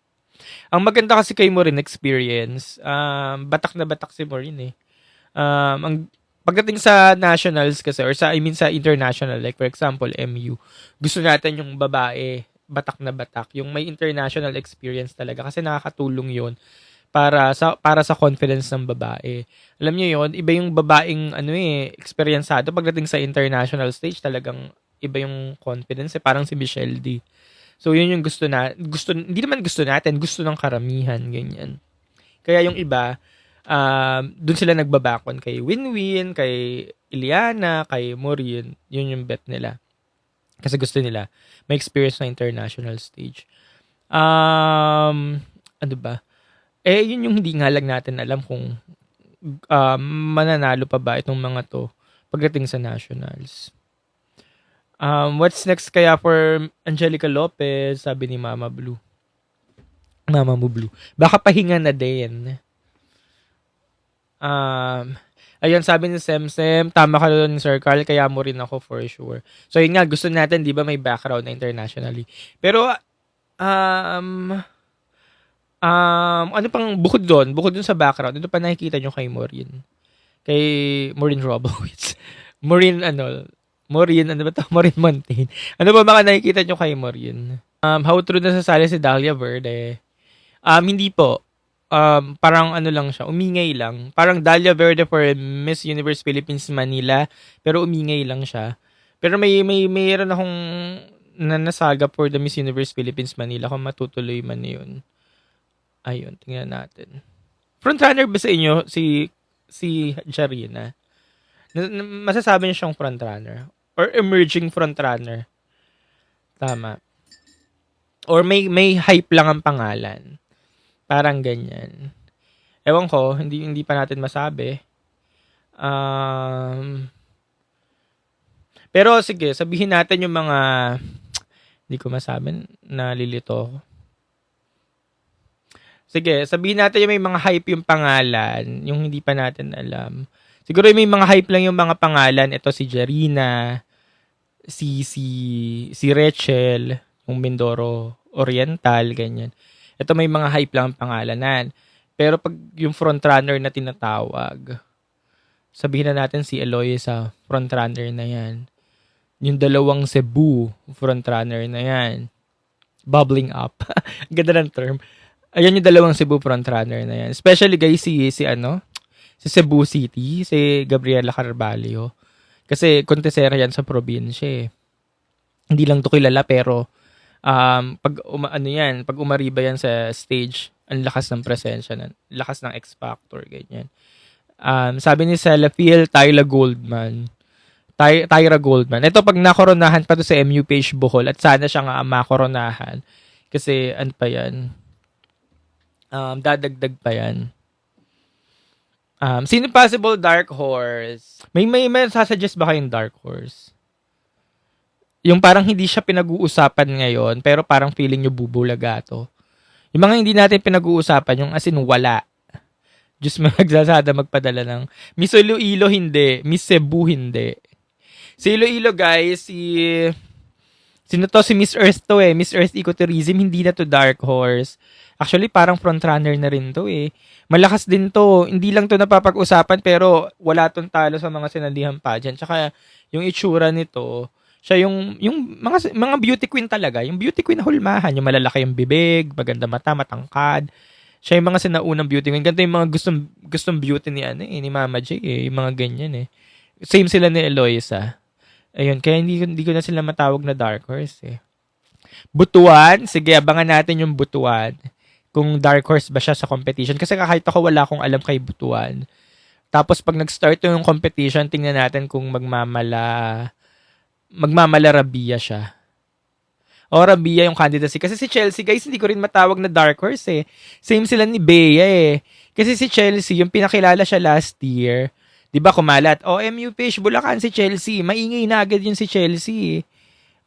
Ang maganda kasi kay Morin experience, batak na batak si Morin eh. Pagdating sa nationals kasi, or sa international, like for example, MU, gusto natin yung babae, batak na batak, yung may international experience talaga kasi nakakatulong yun para sa confidence ng babae. Alam niyo yun, iba yung babaeng experiencado pagdating sa international stage, talagang iba yung confidence parang si Michelle D. So yun yung hindi naman gusto natin, gusto ng karamihan, ganyan. Kaya yung iba, dun sila nagbabakon kay Winwin, kay Iliana, kay Morin. Yun yung bet nila. Kasi gusto nila may experience na international stage. Ano ba? Yun yung hindi nga lang natin alam kung mananalo pa ba itong mga to pagdating sa nationals. What's next kaya for Angelica Lopez? Sabi ni Mama Blue. Mama mo Blue. Baka pahinga na din. Ayun, sabi ni Semsem, tama ka doon, Sir Carl, kaya mo rin ako for sure. So, yun nga, gusto natin, di ba, may background na internationally. Pero, ano pang, bukod dun sa background, ito pa nakikita nyo kay Maureen. Kay Maureen Robowitz. Maureen Montaigne. Ano ba baka nakikita nyo kay Maureen? How true na sasali si Dalia Verde? Hindi po. Parang ano lang siya, umingay lang. Parang Dalia Verde for Miss Universe Philippines Manila, pero umingay lang siya. Pero mayroon akong nasaga for the Miss Universe Philippines Manila kung matutuloy man yun. Ayun, tingnan natin. Frontrunner ba sa inyo si Jarina? Masasabi niyo siyang frontrunner or emerging frontrunner? Tama. Or may hype lang ang pangalan. Parang ganyan. Ewan ko, hindi pa natin masabi. Pero sige, sabihin natin yung mga hindi ko masabi, nalilito ako. Sige, sabihin natin yung may mga hype yung pangalan, yung hindi pa natin alam. Siguro may mga hype lang yung mga pangalan. Ito si Jarina, si Rachel, yung Mindoro Oriental, ganyan. Ito may mga hype lang ang pangalanan. Pero pag yung frontrunner na tinatawag, sabihin na natin si Eloy sa frontrunner na yan. Yung dalawang Cebu frontrunner na yan. Bubbling up. Ganda ng term. Ayan yung dalawang Cebu frontrunner na yan. Especially guys, si Cebu City, si Gabriela Carvalho. Kasi kontesera yan sa probinsya. Hindi lang to kilala pero pag umariba yan sa stage, ang lakas ng presensya, lakas ng X Factor, ganyan. Sabi ni Celafil, Tyra Goldman. Ito pag nakoronahan pa to sa MU Page Bohol at sana siya nga makoronahan. Kasi ano pa yan? Dadagdag pa yan. Sino possible dark horse? May sasuggest ba kayong dark horse? Yung parang hindi siya pinag-uusapan ngayon, pero parang feeling nyo bubulaga to. Yung mga hindi natin pinag-uusapan, yung as in wala. Diyos magsasada magpadala ng Miss Iloilo hindi, Miss Cebu hindi. Si Iloilo guys, sino to? Si Miss Earth to eh. Miss Earth Ecotourism, hindi na to dark horse. Actually, parang frontrunner na rin to eh. Malakas din to. Hindi lang to napapag-usapan pero wala tong talo sa mga sinalihan pageant. Tsaka yung itsura nito, siya yung mga beauty queen talaga. Yung beauty queen na hulmahan. Yung malalaki yung bibig, maganda mata, matangkad. Siya yung mga sinaunang beauty queen. Ganito yung mga gustong beauty ni ni Mama J eh. Yung mga ganyan eh. Same sila ni Eloisa. Ayun, kaya hindi ko na sila matawag na dark horse eh. Butuan, sige, abangan natin yung Butuan. Kung dark horse ba siya sa competition. Kasi kahit ako wala akong alam kay Butuan. Tapos pag nag-start yung competition, tingnan natin kung magmamala Rabia siya. O Rabia yung candidacy. Kasi si Chelsea, guys, hindi ko rin matawag na dark horse eh. Same sila ni Bea eh. Kasi si Chelsea, yung pinakilala siya last year, di ba kumalat? MU Fish, Bulacan si Chelsea. Maingay na agad yun si Chelsea.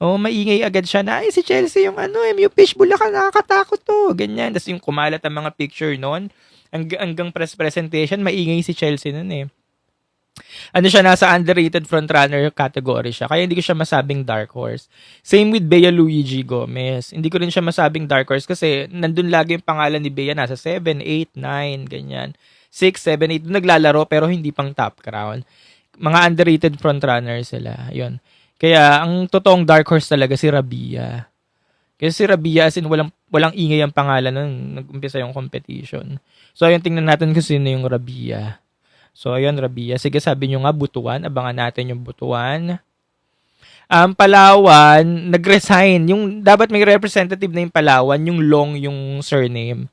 Maingay agad siya na, si Chelsea yung MU Fish, Bulacan, nakakatakot to. Ganyan. Tapos yung kumalat ang mga picture noon, hanggang press presentation, maingay si Chelsea noon eh. Siya, nasa underrated frontrunner category siya. Kaya hindi ko siya masabing dark horse. Same with Bea Luigi Gomez. Hindi ko rin siya masabing dark horse kasi nandun lagi yung pangalan ni Bea. Nasa 7, 8, 9, ganyan. 6, 7, 8. Naglalaro pero hindi pang top crown. Mga underrated frontrunner sila. Yun. Kaya ang totoong dark horse talaga si Rabia. Kasi si Rabia as in walang ingay ang pangalan nung nag-umpisa yung competition. So ayun, tingnan natin kung sino yung Rabia. So, ayun, Rabia. Sige, sabi nyo nga, Butuan. Abangan natin yung Butuan. Palawan, nag-resign. Dapat may representative na yung Palawan, yung long yung surname.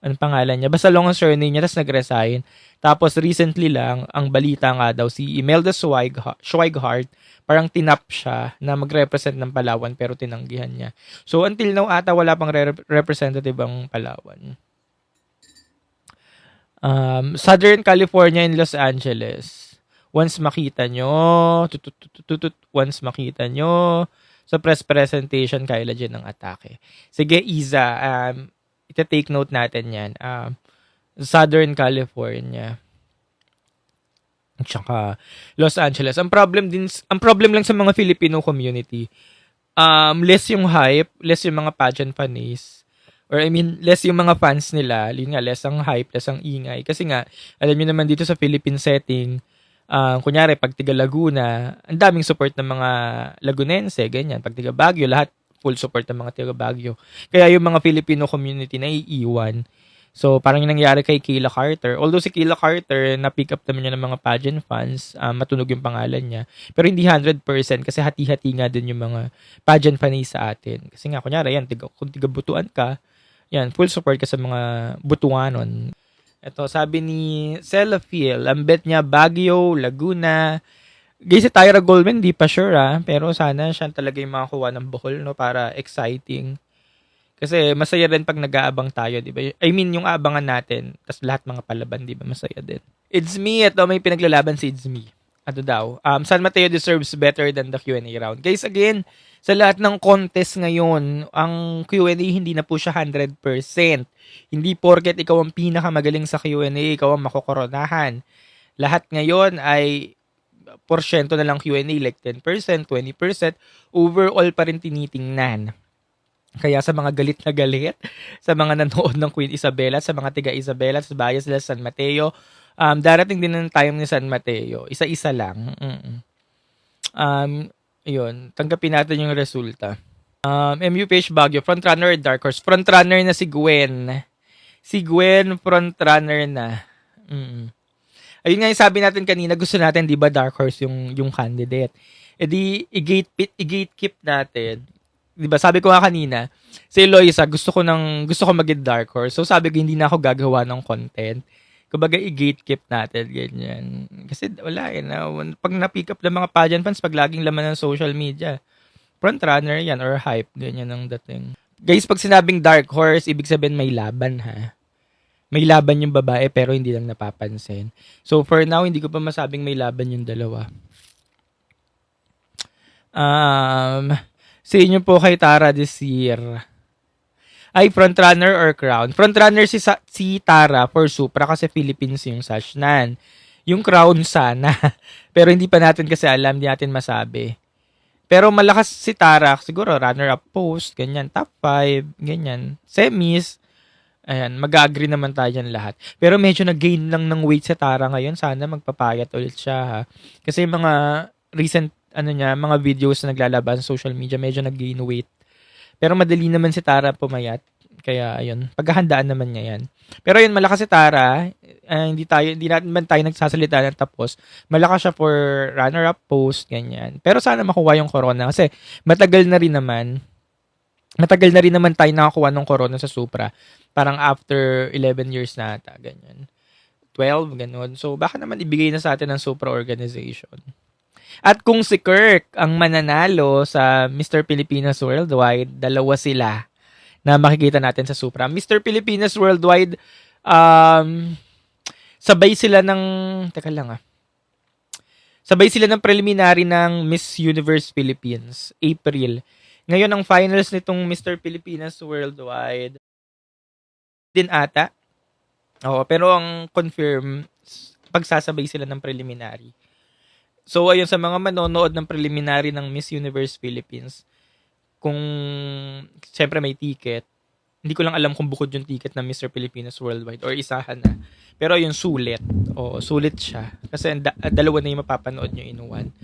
Anong pangalan niya? Basta long ang surname niya, tapos nag-resign. Tapos, recently lang, ang balita nga daw, si Imelda Schweighardt, parang tinap siya na mag-represent ng Palawan, pero tinanggihan niya. So, until now, ata wala pang representative ang Palawan. Southern California and Los Angeles. Once makita nyo sa press presentation, Kyla Jen ng atake. Sige, Iza, ita-take note natin yan. Southern California. Tsaka Los Angeles. Ang problem lang sa mga Filipino community, less yung hype, less yung mga pageant fans. Or less yung mga fans nila, less ang hype, less ang ingay. Kasi nga, alam niyo naman dito sa Philippine setting, kunyari, pag tiga Laguna, ang daming support ng mga Lagunense, ganyan. Pag tiga Baguio, lahat full support ng mga tiga Baguio. Kaya yung mga Filipino community na iiwan. So, parang yung nangyari kay Kayla Carter. Although si Kayla Carter, na-pick up naman niya ng mga pageant fans, matunog yung pangalan niya. Pero hindi 100% kasi hati-hati nga din yung mga pageant fans sa atin. Kasi nga, kunyari, yan, kung tiga-butuan ka, yan, full support ka sa mga butuanon. Ito, sabi ni Celafil, ang bet niya Baguio, Laguna. Guys, si Tyra Goldman, di pa sure pero sana siya talaga yung makakuha ng Bohol, no, para exciting. Kasi masaya rin pag nag-aabang tayo, di ba? I mean, yung aabangan natin, tas lahat mga palaban, di ba? Masaya din. It's me, ito may pinaglalaban si It's me. Ano daw? San Mateo deserves better than the Q&A round. Guys, again, sa lahat ng contest ngayon, ang Q&A hindi na po siya 100%. Hindi porket ikaw ang pinakamagaling sa Q&A, ikaw ang makokoronahan. Lahat ngayon ay porsyento na lang Q&A, like 10%, 20%, overall pa rin tinitingnan. Kaya sa mga galit na galit, sa mga nanood ng Queen Isabela, sa mga tiga Isabela, sa bias nila San Mateo, darating din ng time ni San Mateo. Isa-isa lang. Yun, tanggapin natin yung resulta. MUPH Baguio, frontrunner or dark horse? Frontrunner na si Gwen. Si Gwen, frontrunner na. Ayun nga yung sabi natin kanina, gusto natin, di ba, dark horse yung candidate. E di, i-gatekeep natin. Di ba, sabi ko nga kanina, si Eloisa, gusto ko maging dark horse. So sabi ko, hindi na ako gagawa ng content. Kumbaga, i-gatekeep natin, ganyan. Kasi wala pag na-pick up ng mga pageant fans, pag laging laman ng social media, frontrunner yan or hype, ganyan ang dating. Guys, pag sinabing dark horse, ibig sabihin may laban, ha? May laban yung babae pero hindi lang napapansin. So for now, hindi ko pa masabing may laban yung dalawa. Sa inyo po kay Tara this year. Ay, frontrunner or crown? Frontrunner si Tara for Supra kasi Philippines yung sashnan. Yung crown sana. Pero hindi pa natin kasi alam, hindi natin masabi. Pero malakas si Tara, siguro runner-up post, ganyan, top 5, ganyan, semis. Ayan, mag-agree naman tayo dyan lahat. Pero medyo nag-gain lang ng weight sa Tara ngayon. Sana magpapayat ulit siya, ha. Kasi mga recent mga videos na naglalabas sa social media, medyo nag-gain weight. Pero madali naman si Tara pumayat. Kaya, ayun, paghahandaan naman niya yan. Pero yun, malakas si Tara. Hindi naman tayo nagsasalita ng tapos. Malakas siya for runner-up post, ganyan. Pero sana makuha yung corona. Kasi matagal na rin naman tayo nakakuha ng corona sa Supra. Parang after 11 years na ata, ganyan. 12, ganun. So, baka naman ibigay na sa atin ng Supra organization. At kung si Kirk ang mananalo sa Mr. Pilipinas Worldwide, dalawa sila na makikita natin sa Supra. Mr. Pilipinas Worldwide, sabay sila ng preliminary ng Miss Universe Philippines, April. Ngayon, ang finals nitong Mr. Pilipinas Worldwide din ata. Oo, pero ang confirm, pagsasabay sila ng preliminary. So, ayun, sa mga manonood ng preliminary ng Miss Universe Philippines, kung siyempre may ticket, hindi ko lang alam kung bukod yung ticket ng Mr. Pilipinas Worldwide or isahan na. Pero ayun, sulit. Sulit siya. Kasi dalawa na yung mapapanood nyo in one.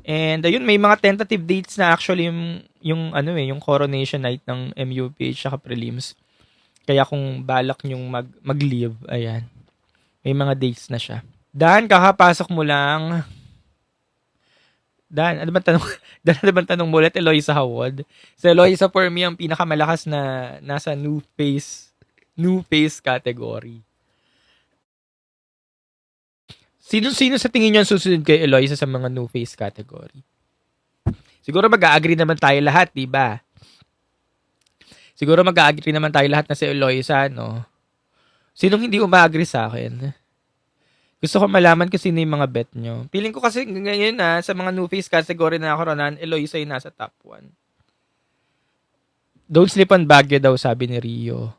And ayun, may mga tentative dates na actually yung coronation night ng MUPH saka prelims. Kaya kung balak nyong mag-leave, ayan. May mga dates na siya. Dan, kakapasok mo lang. Dan, ano ba tanong mo ulit? Eloisa Hawad. So, Eloisa for me, ang pinakamalakas na nasa new face category. Sino sa tingin nyo ang susunod kay Eloisa sa mga new face category? Siguro mag-a-agree naman tayo lahat, di ba? Siguro mag-a-agree naman tayo lahat na si Eloisa, no? Sinong hindi umag-agree sa akin? Gusto ko malaman kung sino yung mga bet nyo. Feeling ko kasi ngayon sa mga new face category na nakakoronan, Eloisa yung nasa top 1. Don't sleep on Baguio daw, sabi ni Rio.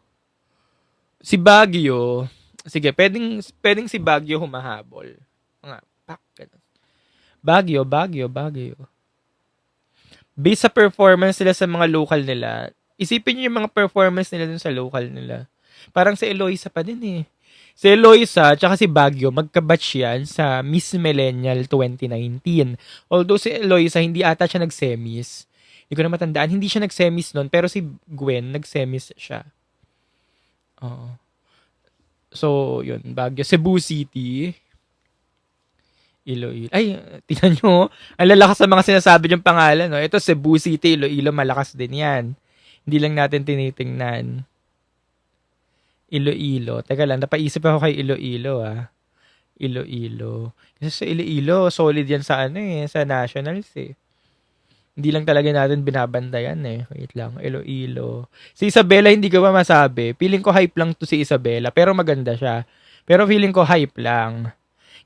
Si Baguio, sige, pwedeng si Baguio humahabol. Mga Baguio. Based sa performance nila sa mga local nila, isipin nyo yung mga performance nila dun sa local nila. Parang si Eloisa pa din eh. Si Eloisa tsaka si Baguio, magkabatch yan sa Miss Millennial 2019. Although si Eloisa, hindi ata siya nag-semis. Hindi ko na matandaan. Hindi siya nag-semis nun, pero si Gwen, nag-semis siya. Oo. So, yun. Baguio. Cebu City. Iloilo. Ay, tingnan nyo. Ang lalakas sa mga sinasabi niyong pangalan. No? Ito, Cebu City, Iloilo, malakas din yan. Hindi lang natin tinitingnan. Iloilo. Teka lang, napaisip ako kay Iloilo, ah. Iloilo. Kasi sa Iloilo, solid yan sa sa nationals, eh. Hindi lang talaga natin binabantayan, eh. Wait lang, Iloilo. Si Isabela, hindi ko ba masabi? Feeling ko hype lang to si Isabela, pero maganda siya. Pero feeling ko hype lang.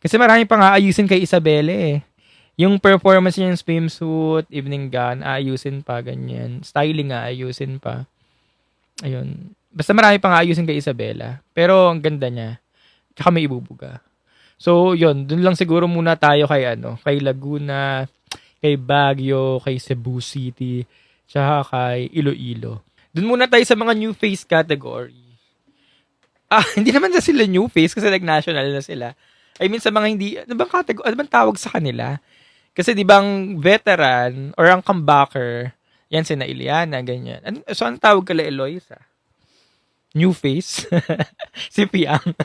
Kasi marami pang aayusin kay Isabela, eh. Yung performance niya, yung swimsuit, evening gown, aayusin pa, ganyan. Styling, aayusin pa. Ayun. Basta marami pang aayusin kay Isabela. Pero ang ganda niya. Tsaka may ibubuga. So, yun. Dun lang siguro muna tayo kay kay Laguna, kay Baguio, kay Cebu City, tsaka kay Iloilo. Dun muna tayo sa mga new face category. Hindi naman na sila new face kasi nag-national na sila. I mean, sa mga hindi, ano bang tawag sa kanila? Kasi di bang veteran or ang comebacker, yan sina Iliana, ganyan. So, ang tawag kala Eloisa? New face? Si Piang.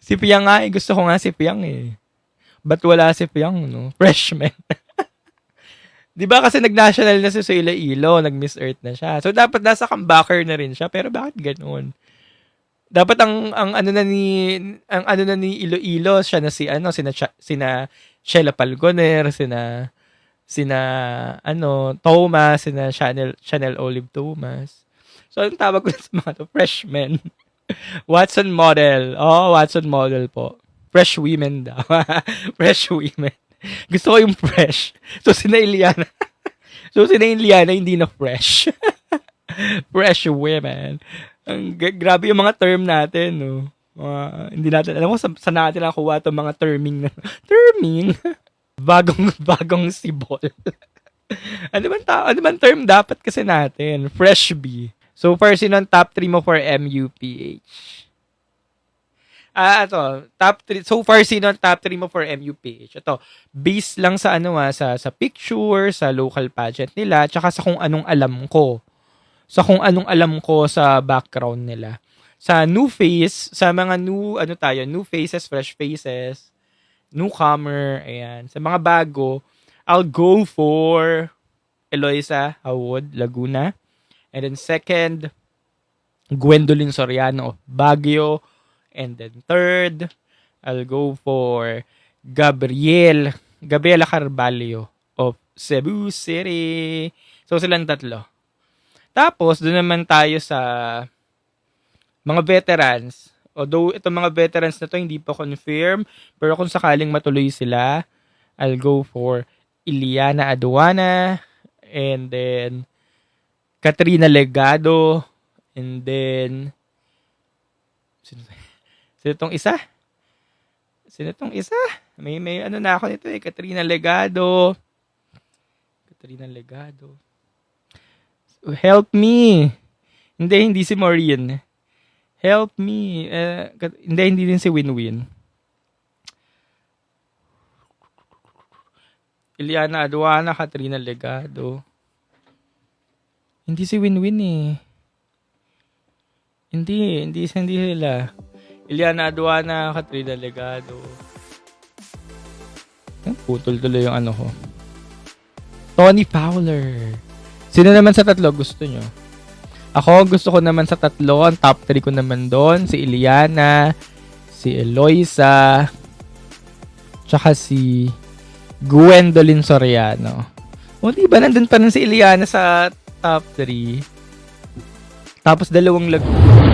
Si Piang nga, gusto ko nga si Piang, eh. Ba't wala si Piang, no? Freshman. Di ba kasi nag-national na si Iloilo, nag-Miss Earth na siya. So, dapat nasa comebacker na rin siya. Pero bakit ganoon? Dapat ang ano na ni Iloilo, siya na sina Sheila Palgoner, sina Thomas, sina Chanel Olive Thomas. So, ang tawag ko sa mga to, freshmen. Watson model. Oh, Watson model po. Fresh women daw. Fresh women. Gusto ko yung fresh. So, sina Iliana, hindi na fresh. Fresh women. Grabe yung mga term natin, no? Hindi natin, alam mo, sa natin nakuha itong mga terming. Bagong sibol. Ano man term dapat kasi natin? Fresh bee. So far, sino ang top 3 mo for MUPH? Top 3. So far, sino ang top 3 mo for MUPH? Ito, based lang sa sa picture, sa local pageant nila, tsaka sa kung anong alam ko. Sa background nila. Sa new face, sa mga new faces, fresh faces, newcomer, ayan. Sa mga bago, I'll go for Eloisa Hawod, Laguna. And then second, Gwendolyn Soriano of Baguio. And then third, I'll go for Gabriela Carvalho of Cebu City. So silang tatlo. Tapos, doon naman tayo sa mga veterans. Although, itong mga veterans na to hindi pa confirm. Pero kung sakaling matuloy sila, I'll go for Iliana Aduana. And then, Katrina Legado. And then, sino itong isa? May na ako nito eh. Katrina Legado. Help me. Hindi si Maureen. Help me. Hindi din si Winwin. Iliana Aduana, Katrina Legado. Hindi si Winwin eh. Hindi sila. Iliana Aduana, Katrina Legado. Putol tuloy yung ko. Tony Fowler. Sino naman sa tatlo gusto nyo? Ako, gusto ko naman sa tatlo. Ang top 3 ko naman doon. Si Iliana, si Eloisa, tsaka si Gwendolyn Soriano. O, diba? Nandun pa rin si Iliana sa top 3. Tapos dalawang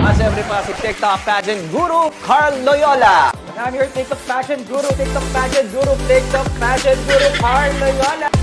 As every si TikTok pageant guru, Carl Loyola. And I'm your TikTok pageant guru, Carl Loyola.